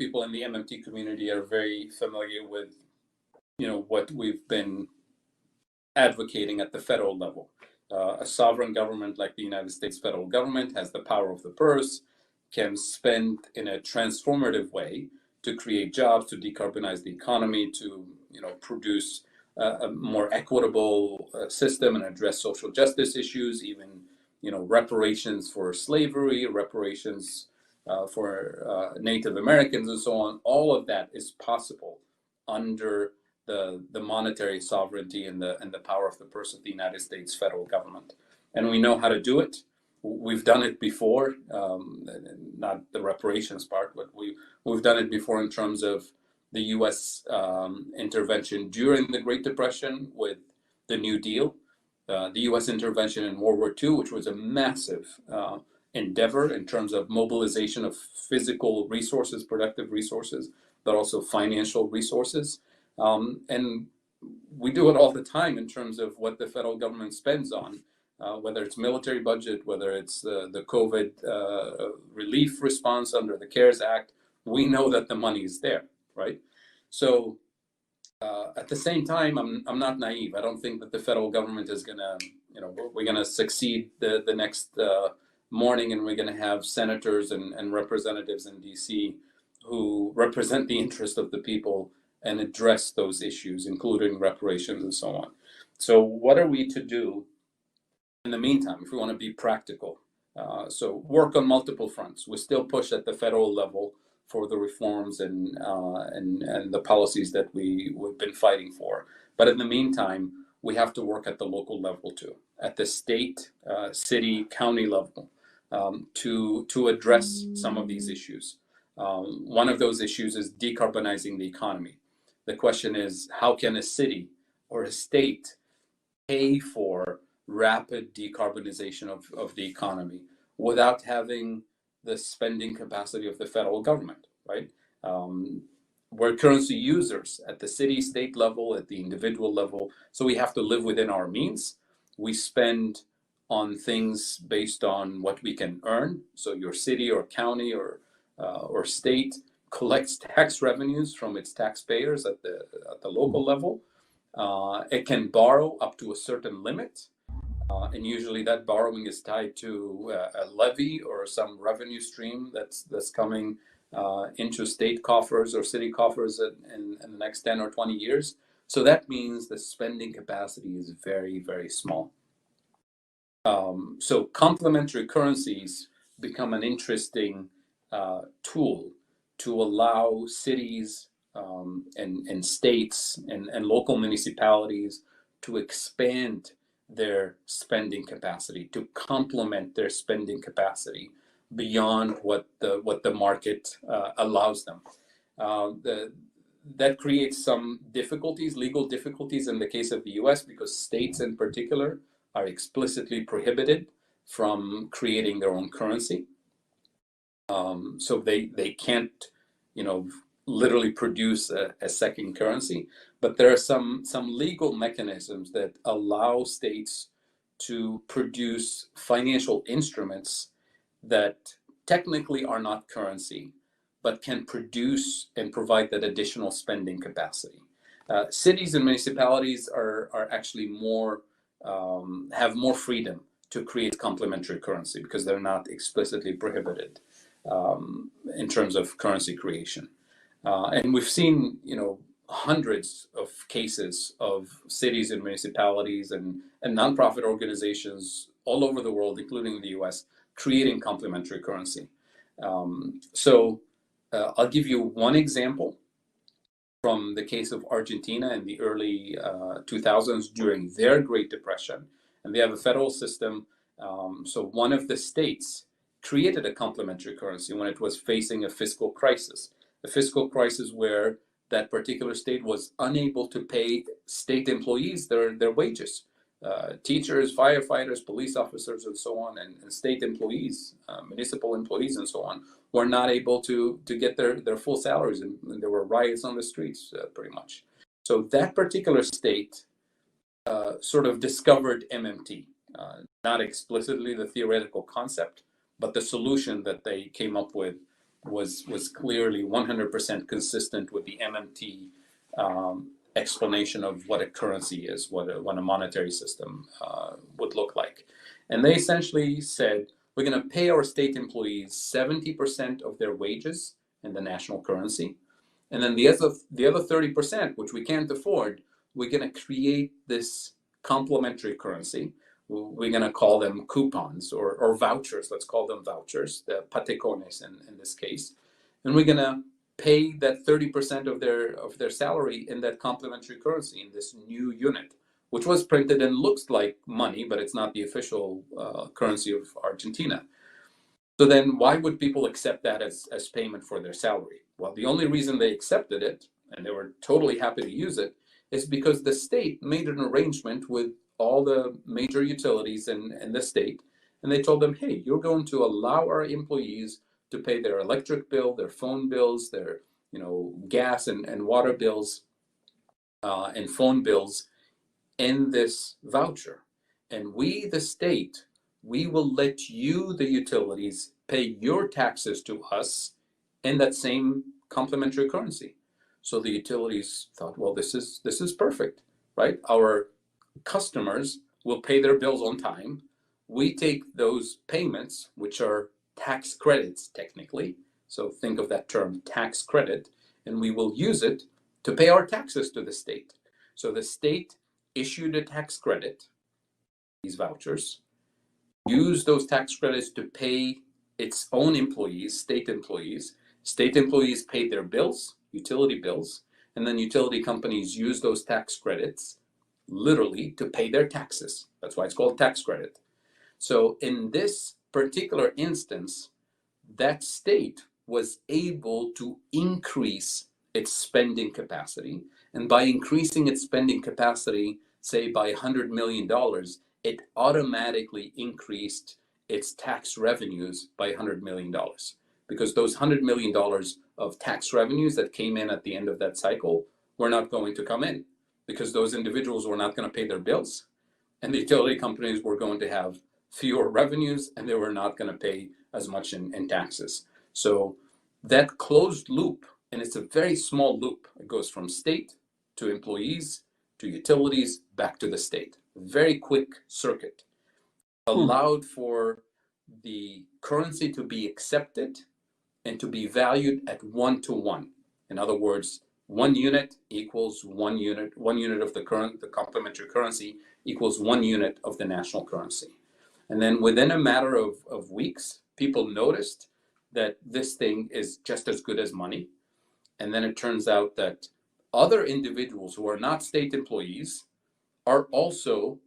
people in the MMT community are very familiar with, what we've been advocating at the federal level. A sovereign government like the United States federal government has the power of the purse, can spend in a transformative way to create jobs, to decarbonize the economy, to produce a more equitable system and address social justice issues, even reparations for slavery, reparations for Native Americans, and so on. All of that is possible under the monetary sovereignty and the power of the purse of the United States federal government. And we know how to do it. We've done it before, not the reparations part, but we've done it before in terms of the U.S. Intervention during the Great Depression with the New Deal, the U.S. intervention in World War II, which was a massive endeavor in terms of mobilization of physical resources, productive resources, but also financial resources. And we do it all the time in terms of what the federal government spends on, whether it's military budget, whether it's the COVID relief response under the CARES Act. We know that the money is there, right? So at the same time, I'm not naive. I don't think that the federal government is gonna, we're gonna succeed the next morning, and we're gonna have senators and representatives in DC who represent the interest of the people and address those issues, including reparations and so on. So what are we to do in the meantime if we want to be practical? So work on multiple fronts. We still push at the federal level for the reforms and the policies that we've been fighting for. But in the meantime, we have to work at the local level too, at the state, city, county level, to address some of these issues. One of those issues is decarbonizing the economy. The question is, how can a city or a state pay for rapid decarbonization of the economy without having the spending capacity of the federal government, right? We're currency users at the city, state level, at the individual level, so we have to live within our means. We spend on things based on what we can earn. So your city or county or state collects tax revenues from its taxpayers at the local level. It can borrow up to a certain limit, and usually that borrowing is tied to a levy or some revenue stream that's coming into state coffers or city coffers in the next 10 or 20 years. So that means the spending capacity is very, very small. So complementary currencies become an interesting tool to allow cities and states and local municipalities to expand their spending capacity, to complement their spending capacity beyond what the market allows them. That creates some difficulties, legal difficulties in the case of the US, because states in particular are explicitly prohibited from creating their own currency. So they can't, literally produce a second currency. But there are some legal mechanisms that allow states to produce financial instruments that technically are not currency, but can produce and provide that additional spending capacity. Cities and municipalities are actually have more freedom to create complementary currency because they're not explicitly prohibited in terms of currency creation. And we've seen, hundreds of cases of cities and municipalities and nonprofit organizations all over the world, including the US, creating complementary currency. So I'll give you one example from the case of Argentina in the early 2000s during their Great Depression. And they have a federal system. So one of the states created a complementary currency when it was facing a fiscal crisis where that particular state was unable to pay state employees their wages. Teachers, firefighters, police officers, and so on, and state employees, municipal employees, and so on, were not able to get their full salaries, and there were riots on the streets, pretty much. So that particular state sort of discovered MMT, not explicitly the theoretical concept, but the solution that they came up with was clearly 100% consistent with the MMT explanation of what a currency is, what a monetary system would look like. And they essentially said, we're going to pay our state employees 70% of their wages in the national currency. And then the other 30%, which we can't afford, we're going to create this complementary currency. We're going to call them coupons or vouchers. Let's call them vouchers, the patecones in this case. And we're going to pay that 30% of their salary in that complementary currency, in this new unit, which was printed and looks like money, but it's not the official currency of Argentina. So then why would people accept that as payment for their salary? Well, the only reason they accepted it, and they were totally happy to use it, is because the state made an arrangement with all the major utilities in the state, and they told them, hey, you're going to allow our employees to pay their electric bill, their phone bills, their gas and water bills and phone bills in this voucher. And we, the state, we will let you, the utilities, pay your taxes to us in that same complementary currency. So the utilities thought, well, this is perfect, right? Our customers will pay their bills on time. We take those payments, which are tax credits technically, so think of that term, tax credit, and we will use it to pay our taxes to the state. So the state issued a tax credit, these vouchers, used those tax credits to pay its own employees, state employees. State employees paid their bills, utility bills, and then utility companies use those tax credits literally to pay their taxes. That's why it's called tax credit. So in this particular instance, that state was able to increase its spending capacity. And by increasing its spending capacity, say by $100 million, it automatically increased its tax revenues by $100 million. Because those $100 million of tax revenues that came in at the end of that cycle were not going to come in, because those individuals were not going to pay their bills, and the utility companies were going to have fewer revenues, and they were not going to pay as much in taxes. So that closed loop, and it's a very small loop, it goes from state to employees to utilities back to the state. Very quick circuit. Allowed for the currency to be accepted and to be valued at 1-to-1. In other words, 1 unit equals 1 unit of the complementary currency equals 1 unit of the national currency. And then within a matter of weeks, people noticed that this thing is just as good as money. And then it turns out that other individuals who are not state employees are also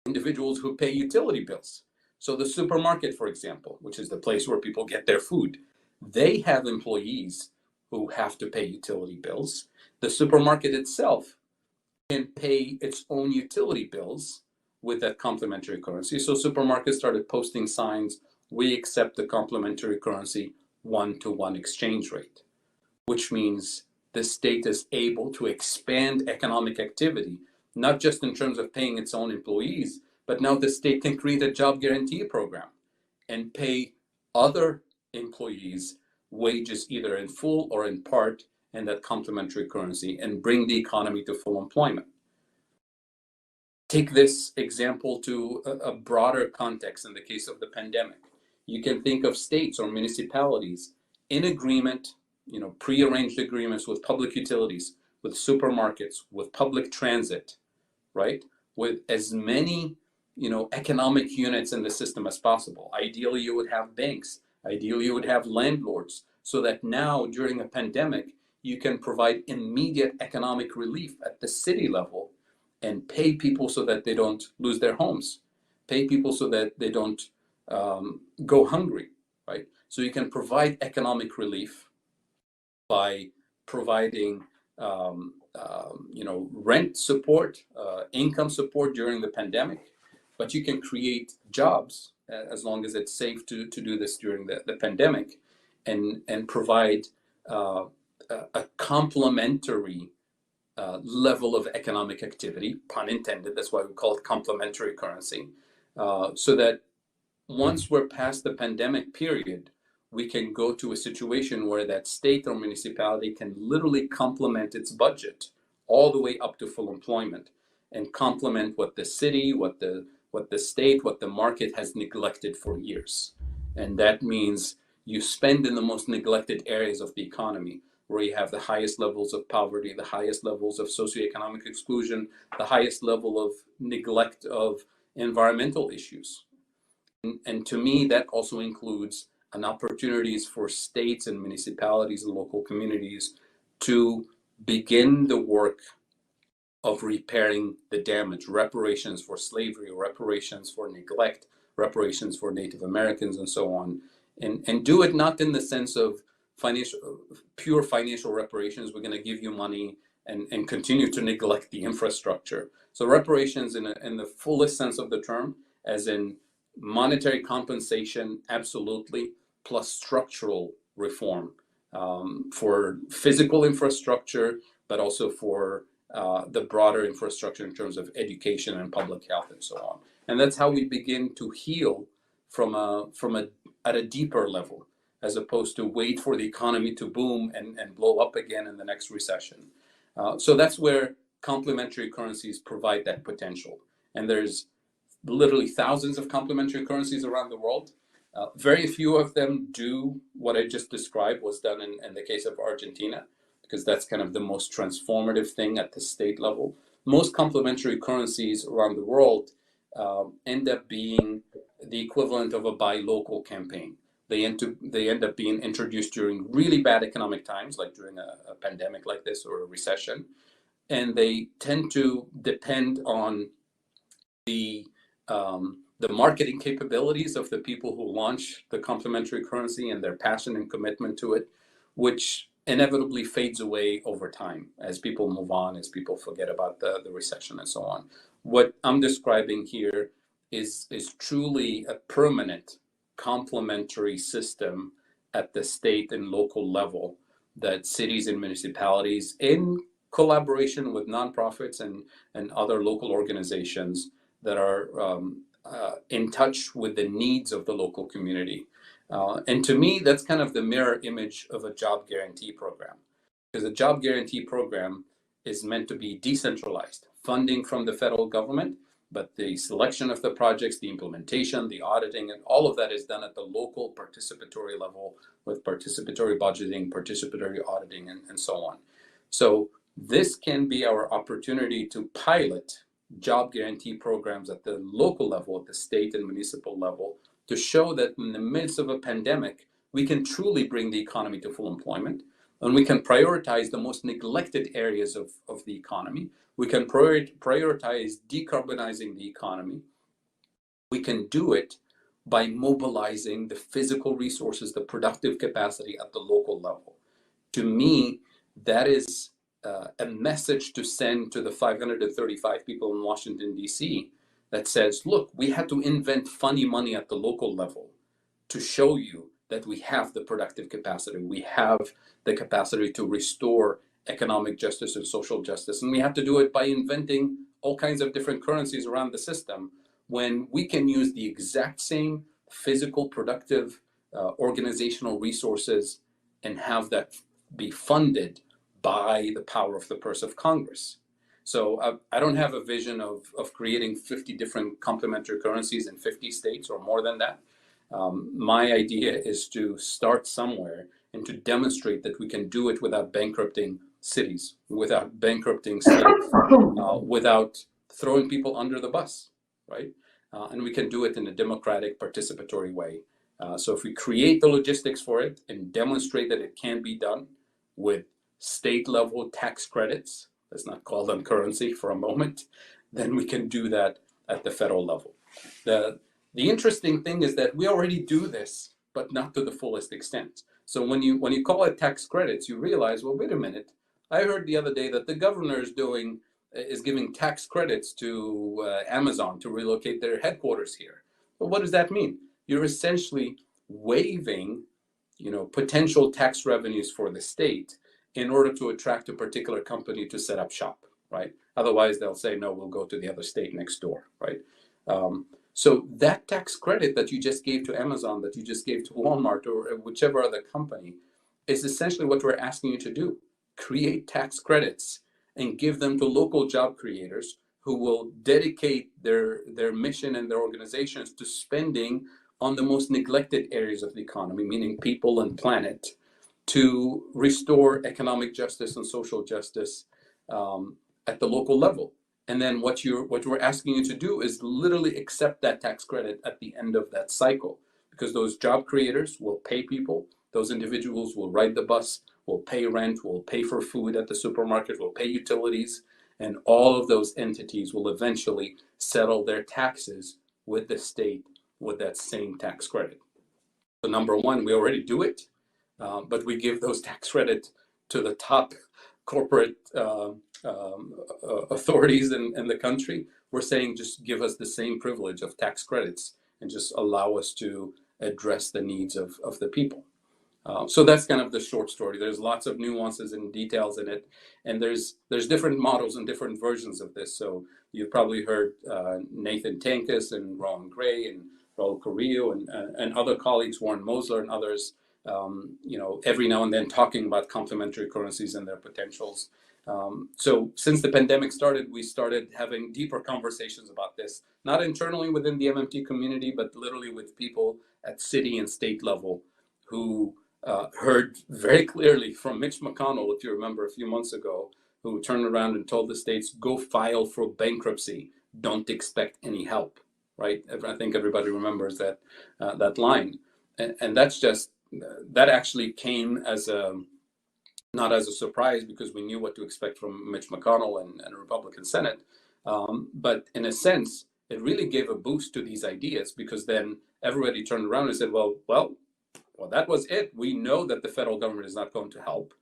individuals who pay utility bills. So the supermarket, for example, which is the place where people get their food, they have employees who have to pay utility bills. The supermarket itself can pay its own utility bills with that complementary currency. So supermarkets started posting signs, we accept the complementary currency 1-to-1 exchange rate, which means the state is able to expand economic activity, not just in terms of paying its own employees, but now the state can create a job guarantee program and pay other employees wages either in full or in part in that complementary currency and bring the economy to full employment. Take this example to a broader context in the case of the pandemic. You can think of states or municipalities in agreement, prearranged agreements with public utilities, with supermarkets, with public transit, right? With as many, economic units in the system as possible. Ideally, you would have banks. Ideally, you would have landlords, so that now during a pandemic, you can provide immediate economic relief at the city level and pay people so that they don't lose their homes, pay people so that they don't go hungry, right? So you can provide economic relief by providing rent support, income support during the pandemic, but you can create jobs as long as it's safe to do this during the pandemic, and provide a complementary level of economic activity, pun intended, that's why we call it complementary currency, so that once we're past the pandemic period, we can go to a situation where that state or municipality can literally complement its budget all the way up to full employment and complement what the city, what the state, what the market has neglected for years. And that means you spend in the most neglected areas of the economy, where you have the highest levels of poverty, the highest levels of socioeconomic exclusion, the highest level of neglect of environmental issues. And to me, that also includes an opportunities for states and municipalities and local communities to begin the work of repairing the damage, reparations for slavery, reparations for neglect, reparations for Native Americans, and so on. And do it not in the sense of pure financial reparations. We're going to give you money and continue to neglect the infrastructure. So reparations in the fullest sense of the term, as in monetary compensation, absolutely, plus structural reform for physical infrastructure, but also for the broader infrastructure in terms of education and public health and so on. And that's how we begin to heal at a deeper level, as opposed to wait for the economy to boom and blow up again in the next recession. So that's where complementary currencies provide that potential. And there's literally thousands of complementary currencies around the world. Very few of them do what I just described was done in the case of Argentina, because that's kind of the most transformative thing at the state level. Most complementary currencies around the world end up being the equivalent of a buy local campaign. They end up being introduced during really bad economic times, like during a pandemic like this or a recession. And they tend to depend on the marketing capabilities of the people who launch the complementary currency and their passion and commitment to it, which inevitably fades away over time as people move on, as people forget about the recession and so on. What I'm describing here is truly a permanent complementary system at the state and local level that cities and municipalities, in collaboration with nonprofits and other local organizations that are in touch with the needs of the local community. And to me, that's kind of the mirror image of a job guarantee program, because a job guarantee program is meant to be decentralized, funding from the federal government, but the selection of the projects, the implementation, the auditing, and all of that is done at the local participatory level with participatory budgeting, participatory auditing, and so on. So this can be our opportunity to pilot job guarantee programs at the local level, at the state and municipal level, to show that in the midst of a pandemic, we can truly bring the economy to full employment, and we can prioritize the most neglected areas of the economy. We can prioritize decarbonizing the economy. We can do it by mobilizing the physical resources, the productive capacity at the local level. To me, that is a message to send to the 535 people in Washington, D.C. that says, look, we had to invent funny money at the local level to show you that we have the productive capacity. We have the capacity to restore economic justice and social justice. And we have to do it by inventing all kinds of different currencies around the system, when we can use the exact same physical, productive, organizational resources and have that be funded by the power of the purse of Congress. So I don't have a vision of creating 50 different complementary currencies in 50 states or more than that. My idea is to start somewhere and to demonstrate that we can do it without bankrupting cities, without bankrupting states, without throwing people under the bus, right? And we can do it in a democratic, participatory way. So if we create the logistics for it and demonstrate that it can be done with state level tax credits, let's not call them currency for a moment, then we can do that at the federal level. The interesting thing is that we already do this, but not to the fullest extent. So when you call it tax credits, you realize, well, wait a minute. I heard the other day that the governor is giving tax credits to Amazon to relocate their headquarters here. But what does that mean? You're essentially waiving, potential tax revenues for the state in order to attract a particular company to set up shop, right? Otherwise, they'll say, no, we'll go to the other state next door, right? So that tax credit that you just gave to Amazon, that you just gave to Walmart or whichever other company, is essentially what we're asking you to do. Create tax credits and give them to local job creators who will dedicate their mission and their organizations to spending on the most neglected areas of the economy, meaning people and planet, to restore economic justice and social justice at the local level. And then what we're asking you to do is literally accept that tax credit at the end of that cycle, because those job creators will pay people, those individuals will ride the bus, will pay rent, will pay for food at the supermarket, will pay utilities, and all of those entities will eventually settle their taxes with the state with that same tax credit. So number one, we already do it, but we give those tax credits to the top corporate authorities in the country. We're saying just give us the same privilege of tax credits and just allow us to address the needs of the people. So that's kind of the short story. There's lots of nuances and details in it, and there's different models and different versions of this. So you've probably heard Nathan Tankus and Ron Gray and Raul Carrillo and other colleagues, Warren Mosler and others, every now and then talking about complementary currencies and their potentials. So since the pandemic started, we started having deeper conversations about this, not internally within the MMT community, but literally with people at city and state level who heard very clearly from Mitch McConnell, if you remember a few months ago, who turned around and told the states, go file for bankruptcy, don't expect any help, right? I think everybody remembers that line. And that's just, that actually came as not as a surprise, because we knew what to expect from Mitch McConnell and the Republican Senate. But in a sense, it really gave a boost to these ideas, because then everybody turned around and said, well, that was it. We know that the federal government is not going to help.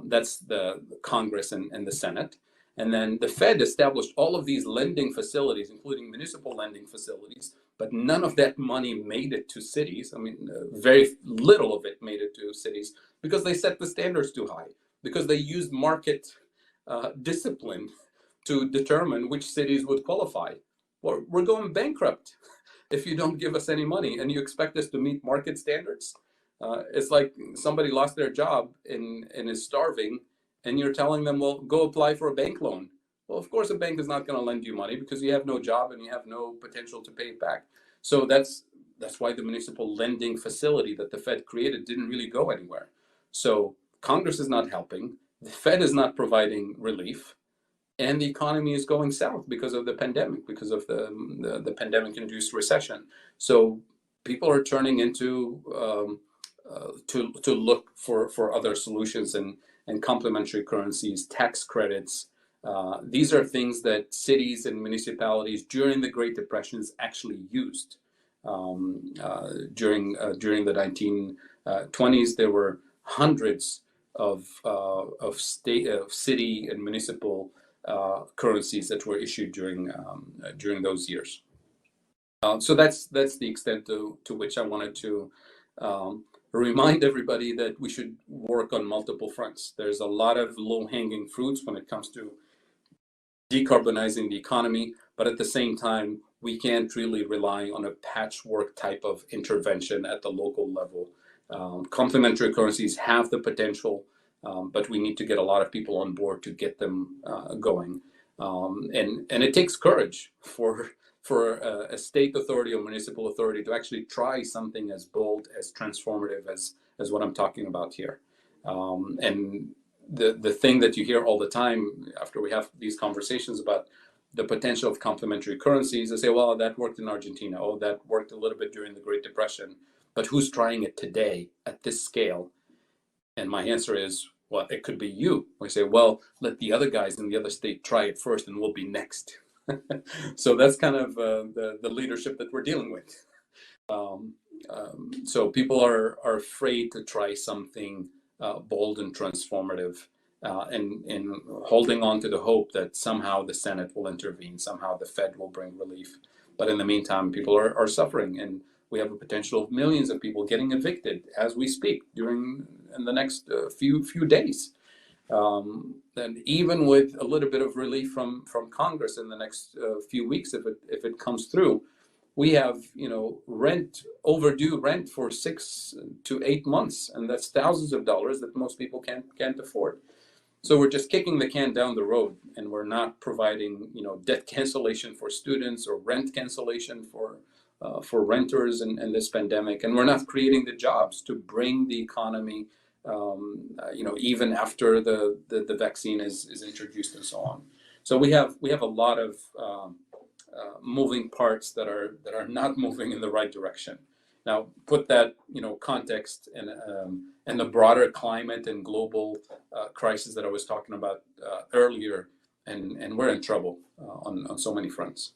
That's the Congress and the Senate. And then the Fed established all of these lending facilities, including municipal lending facilities, but none of that money made it to cities. I mean, very little of it made it to cities, because they set the standards too high, because they used market discipline to determine which cities would qualify. Well, we're going bankrupt if you don't give us any money and you expect us to meet market standards. It's like somebody lost their job and is starving, and you're telling them, well, go apply for a bank loan. Well, of course, a bank is not going to lend you money, because you have no job and you have no potential to pay it back. So that's why the municipal lending facility that the Fed created didn't really go anywhere. So Congress is not helping, the Fed is not providing relief, and the economy is going south because of the pandemic, because of the pandemic-induced recession. So people are turning into to look for other solutions, and complementary currencies, tax credits. These are things that cities and municipalities during the Great Depressions actually used. During the 1920s, there were hundreds of city and municipal currencies that were issued during those years. So that's the extent to which I wanted to remind everybody that we should work on multiple fronts. There's a lot of low-hanging fruits when it comes to decarbonizing the economy, but at the same time, we can't really rely on a patchwork type of intervention at the local level. Complementary currencies have the potential, but we need to get a lot of people on board to get them going. And it takes courage for a state authority or municipal authority to actually try something as bold, as transformative as what I'm talking about here. And the thing that you hear all the time after we have these conversations about the potential of complementary currencies, they say, well, that worked in Argentina. Oh, that worked a little bit during the Great Depression. But who's trying it today at this scale? And my answer is, well, it could be you. We say, well, let the other guys in the other state try it first and we'll be next. So that's kind of the leadership that we're dealing with. So people are afraid to try something bold and transformative, and holding on to the hope that somehow the Senate will intervene, somehow the Fed will bring relief. But in the meantime, people are suffering, and we have a potential of millions of people getting evicted as we speak in the next few days. And even with a little bit of relief from Congress in the next few weeks, if it comes through, we have, overdue rent for 6 to 8 months, and that's thousands of dollars that most people can't afford. So we're just kicking the can down the road, and we're not providing, debt cancellation for students or rent cancellation for renters in this pandemic, and we're not creating the jobs to bring the economy, even after the vaccine is introduced and so on. So we have a lot of moving parts that are not moving in the right direction. Now, put that context and the broader climate and global crisis that I was talking about earlier, and we're in trouble on so many fronts.